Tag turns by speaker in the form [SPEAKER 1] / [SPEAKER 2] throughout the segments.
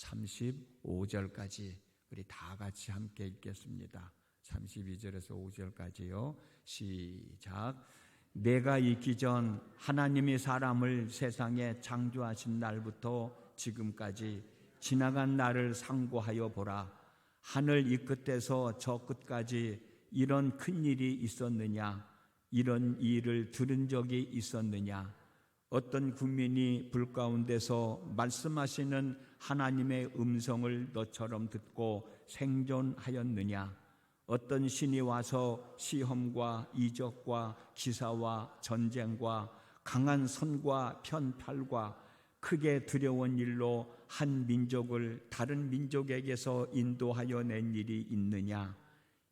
[SPEAKER 1] 35절까지 우리 다 같이 함께 읽겠습니다. 32절에서 5절까지요. 시작. 내가 있기 전 하나님이 사람을 세상에 창조하신 날부터 지금까지 지나간 날을 상고하여 보라. 하늘 이 끝에서 저 끝까지 이런 큰 일이 있었느냐? 이런 일을 들은 적이 있었느냐? 어떤 국민이 불 가운데서 말씀하시는 하나님의 음성을 너처럼 듣고 생존하였느냐? 어떤 신이 와서 시험과 이적과 기사와 전쟁과 강한 손과 편팔과 크게 두려운 일로 한 민족을 다른 민족에게서 인도하여 낸 일이 있느냐?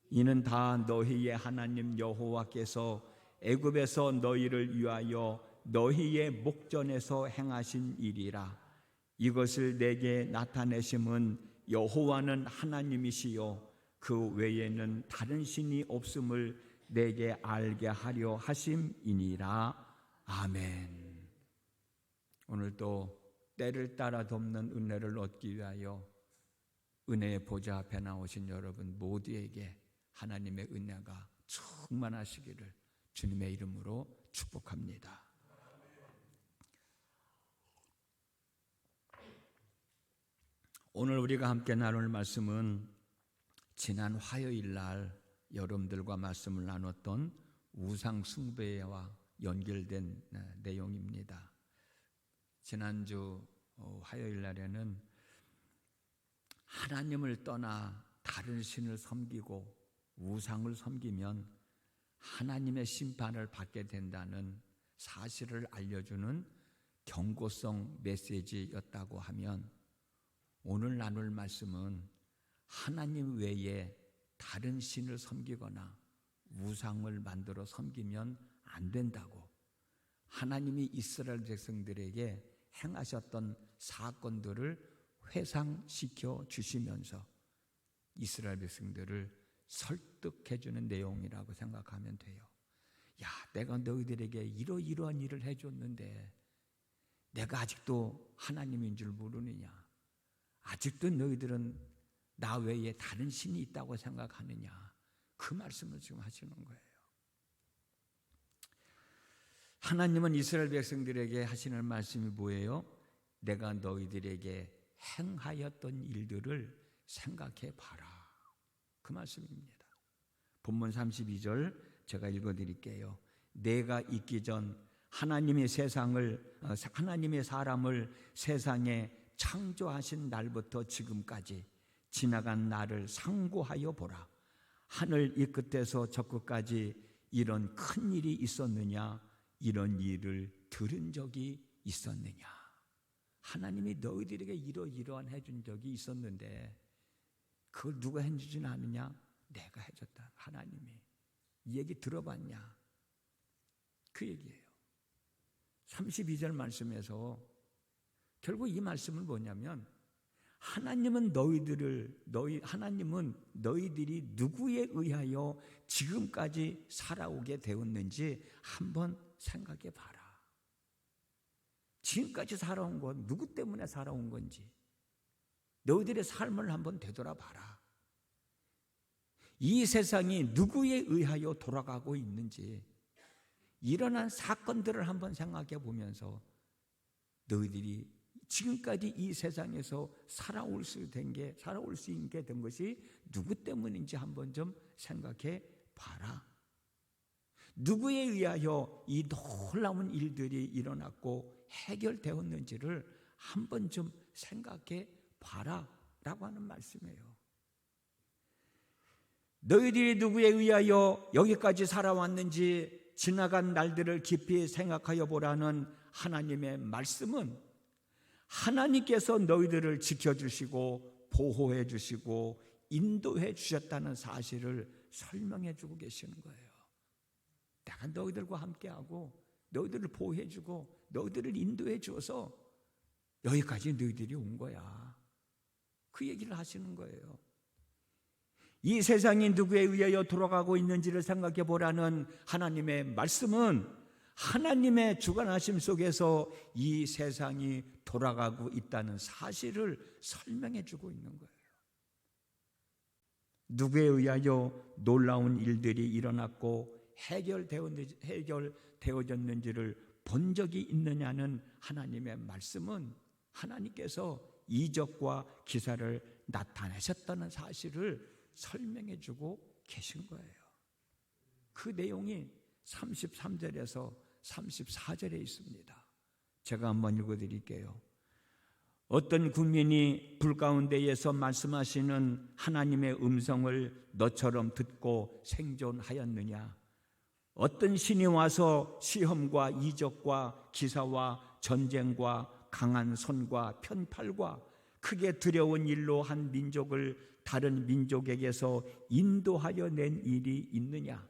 [SPEAKER 1] 이는 다 너희의 하나님 여호와께서 애굽에서 너희를 위하여 너희의 목전에서 행하신 일이라. 이것을 내게 나타내심은 여호와는 하나님이시요 그 외에는 다른 신이 없음을 내게 알게 하려 하심이니라. 아멘. 오늘도 때를 따라 돕는 은혜를 얻기 위하여 은혜의 보좌 앞에 나오신 여러분 모두에게 하나님의 은혜가 충만하시기를 주님의 이름으로 축복합니다. 오늘 우리가 함께 나눌 말씀은 지난 화요일 날 여러분들과 말씀을 나눴던 우상 숭배와 연결된 내용입니다. 지난주 화요일 날에는 하나님을 떠나 다른 신을 섬기고 우상을 섬기면 하나님의 심판을 받게 된다는 사실을 알려주는 경고성 메시지였다고 하면, 오늘 나눌 말씀은 하나님 외에 다른 신을 섬기거나 우상을 만들어 섬기면 안 된다고, 하나님이 이스라엘 백성들에게 행하셨던 사건들을 회상시켜 주시면서 이스라엘 백성들을 설득해 주는 내용이라고 생각하면 돼요. 야, 내가 너희들에게 이러이러한 일을 해줬는데 내가 아직도 하나님인 줄 모르느냐? 아직도 너희들은 나 외에 다른 신이 있다고 생각하느냐? 그 말씀을 지금 하시는 거예요. 하나님은 이스라엘 백성들에게 하시는 말씀이 뭐예요? 내가 너희들에게 행하였던 일들을 생각해 봐라. 그 말씀입니다. 본문 32절 제가 읽어드릴게요. 내가 있기 전 하나님의 사람을 세상에 창조하신 날부터 지금까지 지나간 날을 상고하여 보라. 하늘 이 끝에서 저 끝까지 이런 큰 일이 있었느냐? 이런 일을 들은 적이 있었느냐? 하나님이 너희들에게 이러이러한 해준 적이 있었는데 그걸 누가 해주진 않느냐? 내가 해줬다. 하나님이. 이 얘기 들어봤냐? 그 얘기예요. 32절 말씀에서 결국 이 말씀은 뭐냐면, 하나님은 너희들이 누구에 의하여 지금까지 살아오게 되었는지 한번 생각해 봐라. 지금까지 살아온 건 누구 때문에 살아온 건지 너희들의 삶을 한번 되돌아봐라. 이 세상이 누구에 의하여 돌아가고 있는지 일어난 사건들을 한번 생각해 보면서 너희들이 지금까지 이 세상에서 살아올 수 있게 된 것이 누구 때문인지 한번 좀 생각해 봐라. 누구에 의하여 이 놀라운 일들이 일어났고 해결되었는지를 한번 좀 생각해 봐라 라고 하는 말씀이에요. 너희들이 누구에 의하여 여기까지 살아왔는지 지나간 날들을 깊이 생각하여 보라는 하나님의 말씀은 하나님께서 너희들을 지켜주시고 보호해 주시고 인도해 주셨다는 사실을 설명해 주고 계시는 거예요. 내가 너희들과 함께하고 너희들을 보호해 주고 너희들을 인도해 주어서 여기까지 너희들이 온 거야. 그 얘기를 하시는 거예요. 이 세상이 누구에 의하여 돌아가고 있는지를 생각해 보라는 하나님의 말씀은 하나님의 주관하심 속에서 이 세상이 돌아가고 있다는 사실을 설명해 주고 있는 거예요. 누구에 의하여 놀라운 일들이 일어났고 해결되어졌는지를 본 적이 있느냐는 하나님의 말씀은 하나님께서 이적과 기사를 나타내셨다는 사실을 설명해 주고 계신 거예요. 그 내용이 33절에서 34절에 있습니다. 제가 한번 읽어드릴게요. 어떤 국민이 불 가운데에서 말씀하시는 하나님의 음성을 너처럼 듣고 생존하였느냐? 어떤 신이 와서 시험과 이적과 기사와 전쟁과 강한 손과 편팔과 크게 두려운 일로 한 민족을 다른 민족에게서 인도하여 낸 일이 있느냐?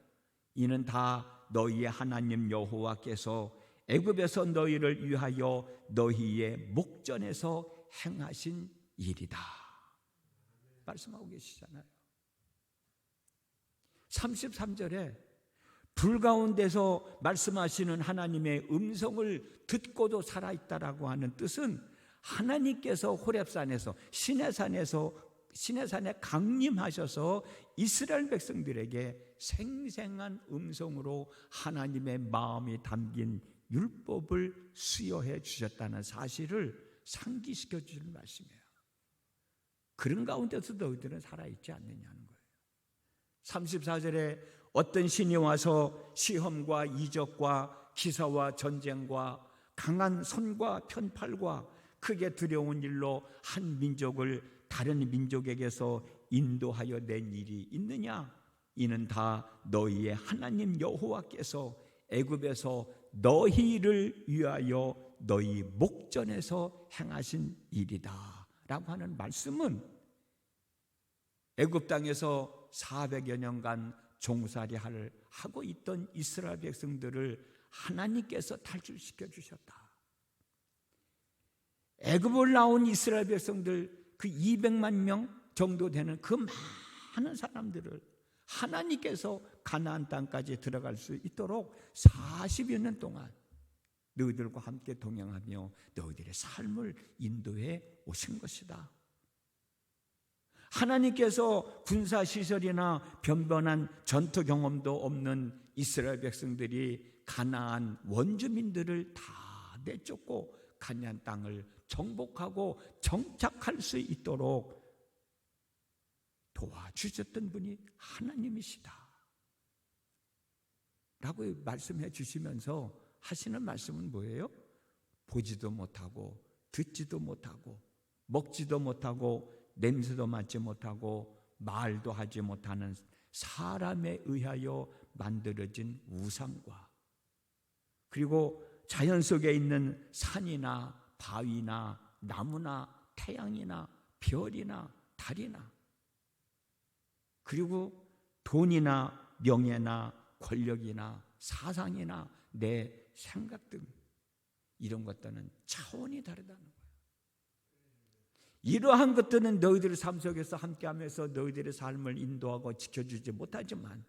[SPEAKER 1] 이는 다 너희의 하나님 여호와께서 애굽에서 너희를 위하여 너희의 목전에서 행하신 일이다 말씀하고 계시잖아요. 33절에 불 가운데서 말씀하시는 하나님의 음성을 듣고도 살아있다라고 하는 뜻은 하나님께서 호렙산에서 시내산에 강림하셔서 이스라엘 백성들에게 생생한 음성으로 하나님의 마음이 담긴 율법을 수여해 주셨다는 사실을 상기시켜 주는 말씀이에요. 그런 가운데서 너희들은 살아있지 않느냐는 거예요. 34절에 어떤 신이 와서 시험과 이적과 기사와 전쟁과 강한 손과 편팔과 크게 두려운 일로 한 민족을 다른 민족에게서 인도하여 낸 일이 있느냐? 이는 다 너희의 하나님 여호와께서 애굽에서 너희를 위하여 너희 목전에서 행하신 일이다 라고 하는 말씀은 애굽 땅에서 400여 년간 종살이를 하고 있던 이스라엘 백성들을 하나님께서 탈출시켜 주셨다. 애굽을 나온 이스라엘 백성들 그 200만 명 정도 되는 그 많은 사람들을 하나님께서 가나안 땅까지 들어갈 수 있도록 40여 년 동안 너희들과 함께 동행하며 너희들의 삶을 인도해 오신 것이다. 하나님께서 군사시설이나 변변한 전투 경험도 없는 이스라엘 백성들이 가나안 원주민들을 다 내쫓고 가나안 땅을 정복하고 정착할 수 있도록 도와주셨던 분이 하나님이시다 라고 말씀해 주시면서 하시는 말씀은 뭐예요? 보지도 못하고 듣지도 못하고 먹지도 못하고 냄새도 맡지 못하고 말도 하지 못하는 사람에 의하여 만들어진 우상과 그리고 자연 속에 있는 산이나 바위나 나무나 태양이나 별이나 달이나 그리고 돈이나 명예나 권력이나 사상이나 내 생각 등 이런 것들은 차원이 다르다는 거예요. 이러한 것들은 너희들의 삶 속에서 함께하면서 너희들의 삶을 인도하고 지켜주지 못하지만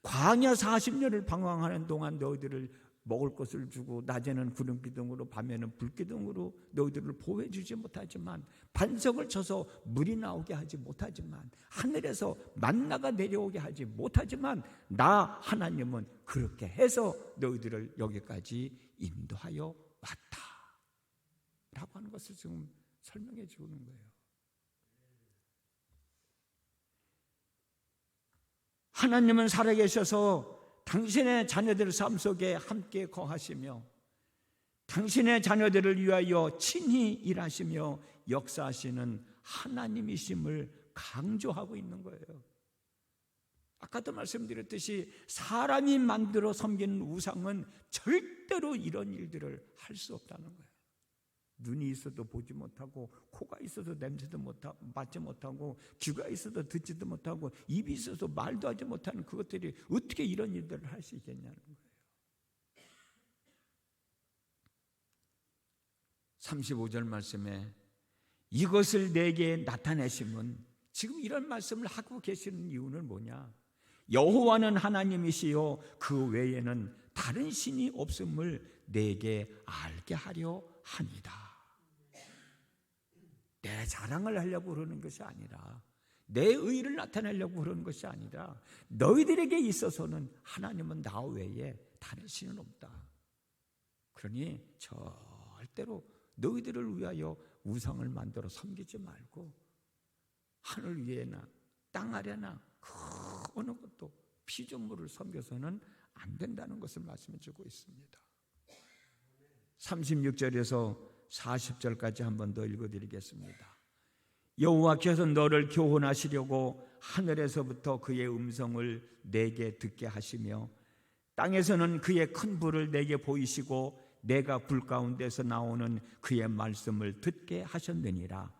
[SPEAKER 1] 광야 40년을 방황하는 동안 너희들을 먹을 것을 주고 낮에는 구름기둥으로 밤에는 불기둥으로 너희들을 보호해 주지 못하지만 반석을 쳐서 물이 나오게 하지 못하지만 하늘에서 만나가 내려오게 하지 못하지만 나 하나님은 그렇게 해서 너희들을 여기까지 인도하여 왔다 라고 하는 것을 지금 설명해 주는 거예요. 하나님은 살아계셔서 당신의 자녀들 삶 속에 함께 거하시며 당신의 자녀들을 위하여 친히 일하시며 역사하시는 하나님이심을 강조하고 있는 거예요. 아까도 말씀드렸듯이 사람이 만들어 섬기는 우상은 절대로 이런 일들을 할 수 없다는 거예요. 눈이 있어도 보지 못하고 코가 있어도 냄새도 맡지 못하고 귀가 있어도 듣지도 못하고 입이 있어도 말도 하지 못하는 그것들이 어떻게 이런 일들을 할 수 있겠냐는 거예요. 35절 말씀에 이것을 내게 나타내심은 지금 이런 말씀을 하고 계시는 이유는 뭐냐? 여호와는 하나님이시요 그 외에는 다른 신이 없음을 내게 알게 하려 합니다. 내 자랑을 하려고 그러는 것이 아니라, 내 의를 나타내려고 그러는 것이 아니라, 너희들에게 있어서는 하나님은 나 외에 다른 신은 없다. 그러니 절대로 너희들을 위하여 우상을 만들어 섬기지 말고, 하늘 위에나 땅 아래나 그 어느 것도 피조물을 섬겨서는 안 된다는 것을 말씀해 주고 있습니다. 36절에서 40절까지 한 번 더 읽어드리겠습니다. 여호와께서 너를 교훈하시려고 하늘에서부터 그의 음성을 내게 듣게 하시며 땅에서는 그의 큰 불을 내게 보이시고 내가 불 가운데서 나오는 그의 말씀을 듣게 하셨느니라.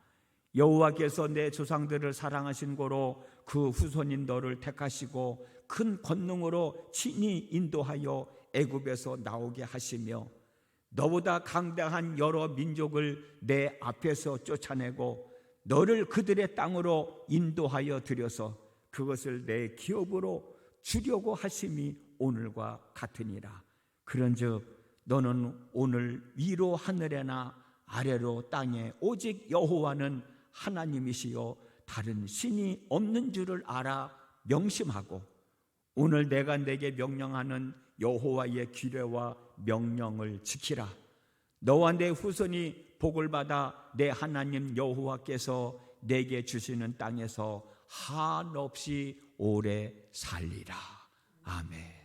[SPEAKER 1] 여호와께서 내 조상들을 사랑하신 고로 그 후손인 너를 택하시고 큰 권능으로 친히 인도하여 애굽에서 나오게 하시며 너보다 강대한 여러 민족을 내 앞에서 쫓아내고 너를 그들의 땅으로 인도하여 들여서 그것을 내 기업으로 주려고 하심이 오늘과 같으니라. 그런즉 너는 오늘 위로 하늘에나 아래로 땅에 오직 여호와는 하나님이시요 다른 신이 없는 줄을 알아 명심하고 오늘 내가 내게 명령하는 여호와의 규례와 명령을 지키라. 너와 내 후손이 복을 받아 내 하나님 여호와께서 내게 주시는 땅에서 한없이 오래 살리라. 아멘.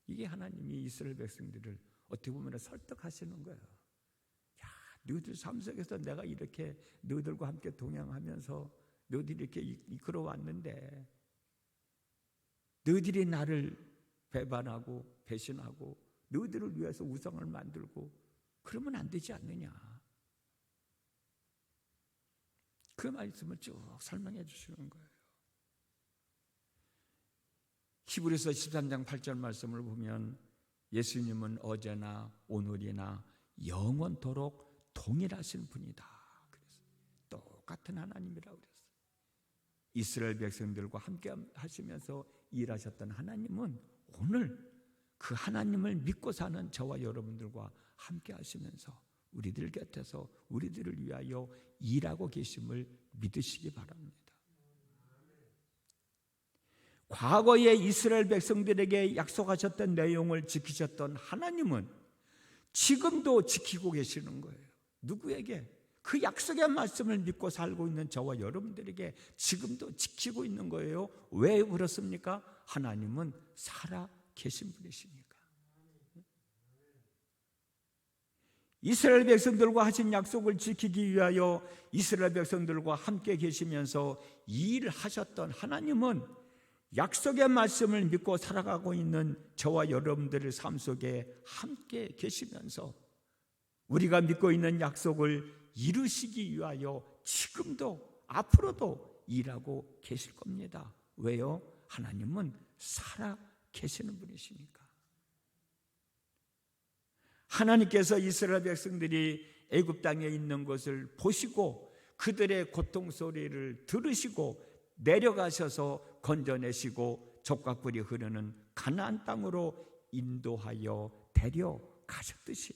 [SPEAKER 1] 이게 하나님이 이스라엘 백성들을 어떻게 보면 설득하시는 거예요. 야, 너희들 삶 속에서 내가 이렇게 너희들과 함께 동행하면서 너희들이 이렇게 이끌어 왔는데 너희들이 나를 배반하고 배신하고 너희들을 위해서 우상을 만들고 그러면 안 되지 않느냐. 그 말씀을 쭉 설명해 주시는 거예요. 히브리서 13장 8절 말씀을 보면 예수님은 어제나 오늘이나 영원토록 동일하신 분이다. 그래서 똑같은 하나님이라고 그랬어요. 이스라엘 백성들과 함께 하시면서 일하셨던 하나님은 오늘 그 하나님을 믿고 사는 저와 여러분들과 함께 하시면서 우리들 곁에서 우리들을 위하여 일하고 계심을 믿으시기 바랍니다. 과거에 이스라엘 백성들에게 약속하셨던 내용을 지키셨던 하나님은 지금도 지키고 계시는 거예요. 누구에게? 그 약속의 말씀을 믿고 살고 있는 저와 여러분들에게 지금도 지키고 있는 거예요. 왜 그렇습니까? 하나님은 살아 계신 분이시니까. 이스라엘 백성들과 하신 약속을 지키기 위하여 이스라엘 백성들과 함께 계시면서 일하셨던 하나님은 약속의 말씀을 믿고 살아가고 있는 저와 여러분들의 삶 속에 함께 계시면서 우리가 믿고 있는 약속을 이루시기 위하여 지금도 앞으로도 일하고 계실 겁니다. 왜요? 하나님은 살아 계시는 분이시니까. 하나님께서 이스라엘 백성들이 애굽 땅에 있는 것을 보시고 그들의 고통 소리를 들으시고 내려가셔서 건져내시고 젖과 꿀이 흐르는 가나안 땅으로 인도하여 데려가셨듯이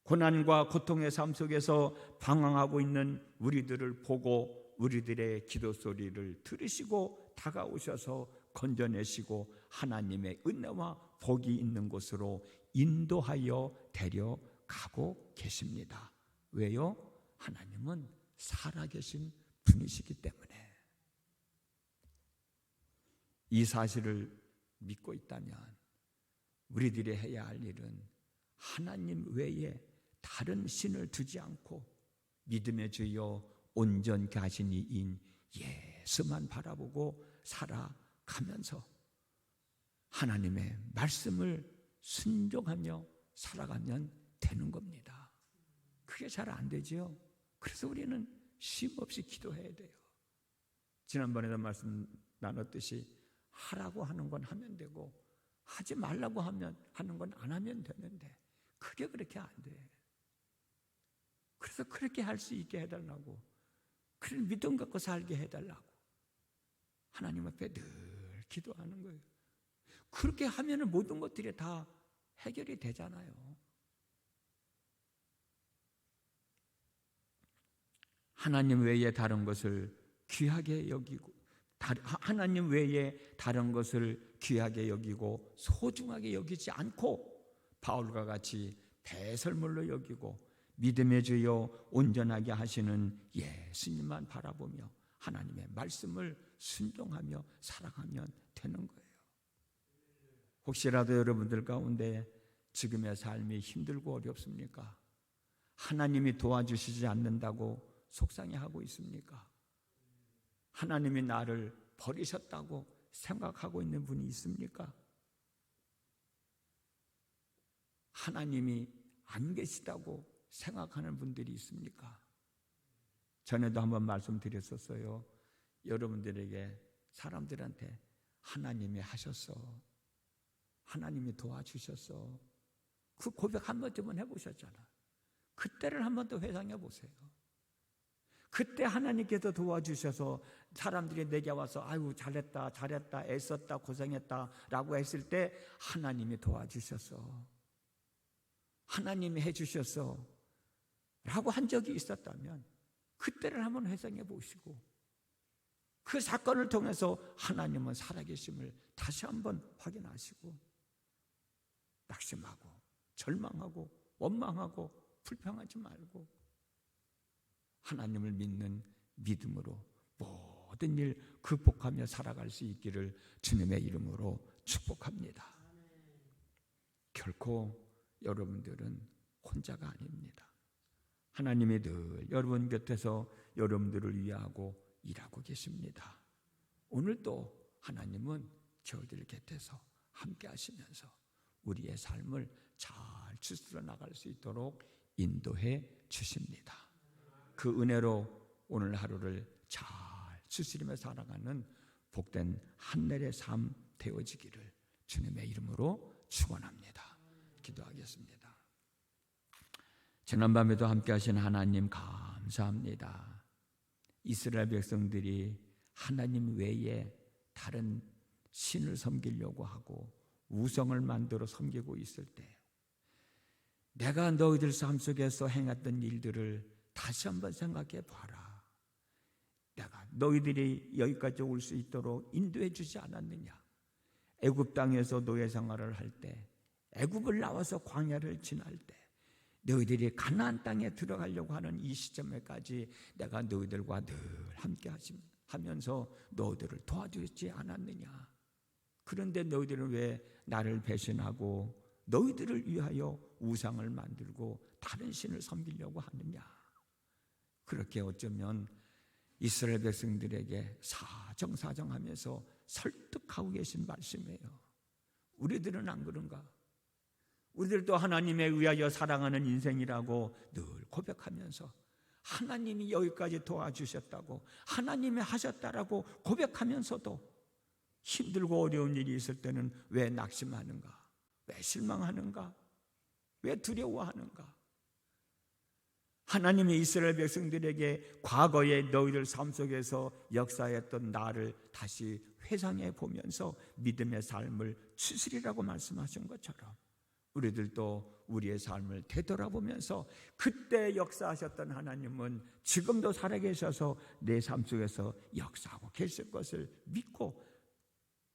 [SPEAKER 1] 고난과 고통의 삶 속에서 방황하고 있는 우리들을 보고 우리들의 기도 소리를 들으시고 다가오셔서 건져내시고 하나님의 은혜와 복이 있는 곳으로 인도하여 데려가고 계십니다. 왜요? 하나님은 살아계신 분이시기 때문에. 이 사실을 믿고 있다면 우리들이 해야 할 일은 하나님 외에 다른 신을 두지 않고 믿음의 주여 온전케 하신 이인 예수만 바라보고 살아가면서 하나님의 말씀을 순종하며 살아가면 되는 겁니다. 그게 잘 안 되죠. 그래서 우리는 쉼없이 기도해야 돼요. 지난번에도 말씀 나눴듯이 하라고 하는 건 하면 되고 하지 말라고 하는 건 안 하면 되는데 그게 그렇게 안 돼. 그래서 그렇게 할 수 있게 해달라고, 그런 믿음 갖고 살게 해달라고 하나님 앞에 늘 기도하는 거예요. 그렇게 하면 모든 것들이 다 해결이 되잖아요. 하나님 외에 다른 것을 귀하게 여기고, 하나님 외에 다른 것을 귀하게 여기고 소중하게 여기지 않고 바울과 같이 배설물로 여기고 믿음의 주여 온전하게 하시는 예수님만 바라보며 하나님의 말씀을 순종하며 살아가면 되는 거예요. 혹시라도 여러분들 가운데 지금의 삶이 힘들고 어렵습니까? 하나님이 도와주시지 않는다고 속상해하고 있습니까? 하나님이 나를 버리셨다고 생각하고 있는 분이 있습니까? 하나님이 안 계시다고 생각하는 분들이 있습니까? 전에도 한번 말씀드렸었어요. 여러분들에게, 사람들한테 하나님이 하셨어, 하나님이 도와주셨어, 그 고백 한 번쯤은 해보셨잖아. 그때를 한 번 더 회상해 보세요. 그때 하나님께서 도와주셔서 사람들이 내게 와서 아이고 잘했다 잘했다 애썼다 고생했다 라고 했을 때 하나님이 도와주셨어, 하나님이 해주셨어 라고 한 적이 있었다면 그때를 한번 회상해 보시고 그 사건을 통해서 하나님은 살아계심을 다시 한번 확인하시고 낙심하고 절망하고 원망하고 불평하지 말고 하나님을 믿는 믿음으로 모든 일 극복하며 살아갈 수 있기를 주님의 이름으로 축복합니다. 결코 여러분들은 혼자가 아닙니다. 하나님이 늘 여러분 곁에서 여러분들을 위하고 일하고 계십니다. 오늘도 하나님은 저희들 곁에서 함께 하시면서 우리의 삶을 잘 추스러 나갈 수 있도록 인도해 주십니다. 그 은혜로 오늘 하루를 잘 추스리며 살아가는 복된 한날의 삶 되어지기를 주님의 이름으로 축원합니다. 기도하겠습니다. 지난밤에도 함께 하신 하나님 감사합니다. 이스라엘 백성들이 하나님 외에 다른 신을 섬기려고 하고 우성을 만들어 섬기고 있을 때 내가 너희들 삶 속에서 행했던 일들을 다시 한번 생각해 봐라. 내가 너희들이 여기까지 올 수 있도록 인도해 주지 않았느냐. 애굽 땅에서 노예 생활을 할 때, 애굽을 나와서 광야를 지날 때, 너희들이 가나안 땅에 들어가려고 하는 이 시점에까지 내가 너희들과 늘 함께 하면서 너희들을 도와주지 않았느냐. 그런데 너희들은 왜 나를 배신하고 너희들을 위하여 우상을 만들고 다른 신을 섬기려고 하느냐. 그렇게 어쩌면 이스라엘 백성들에게 사정사정하면서 설득하고 계신 말씀이에요. 우리들은 안 그런가? 우리들도 하나님에 의하여 살아가는 인생이라고 늘 고백하면서 하나님이 여기까지 도와주셨다고 하나님이 하셨다라고 고백하면서도 힘들고 어려운 일이 있을 때는 왜 낙심하는가? 왜 실망하는가? 왜 두려워하는가? 하나님이 이스라엘 백성들에게 과거의 너희들 삶 속에서 역사했던 나를 다시 회상해 보면서 믿음의 삶을 추스리라고 말씀하신 것처럼 우리들도 우리의 삶을 되돌아보면서 그때 역사하셨던 하나님은 지금도 살아계셔서 내 삶 속에서 역사하고 계실 것을 믿고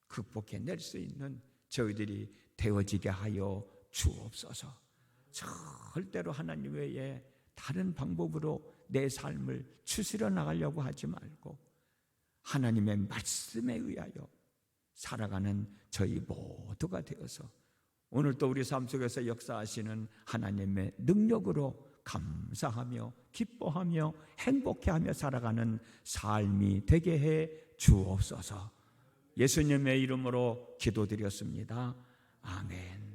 [SPEAKER 1] 극복해낼 수 있는 저희들이 되어지게 하여 주옵소서. 절대로 하나님 외에 다른 방법으로 내 삶을 추스려 나가려고 하지 말고 하나님의 말씀에 의하여 살아가는 저희 모두가 되어서 오늘 또 우리 삶 속에서 역사하시는 하나님의 능력으로 감사하며 기뻐하며 행복해하며 살아가는 삶이 되게 해 주옵소서. 예수님의 이름으로 기도드렸습니다. 아멘.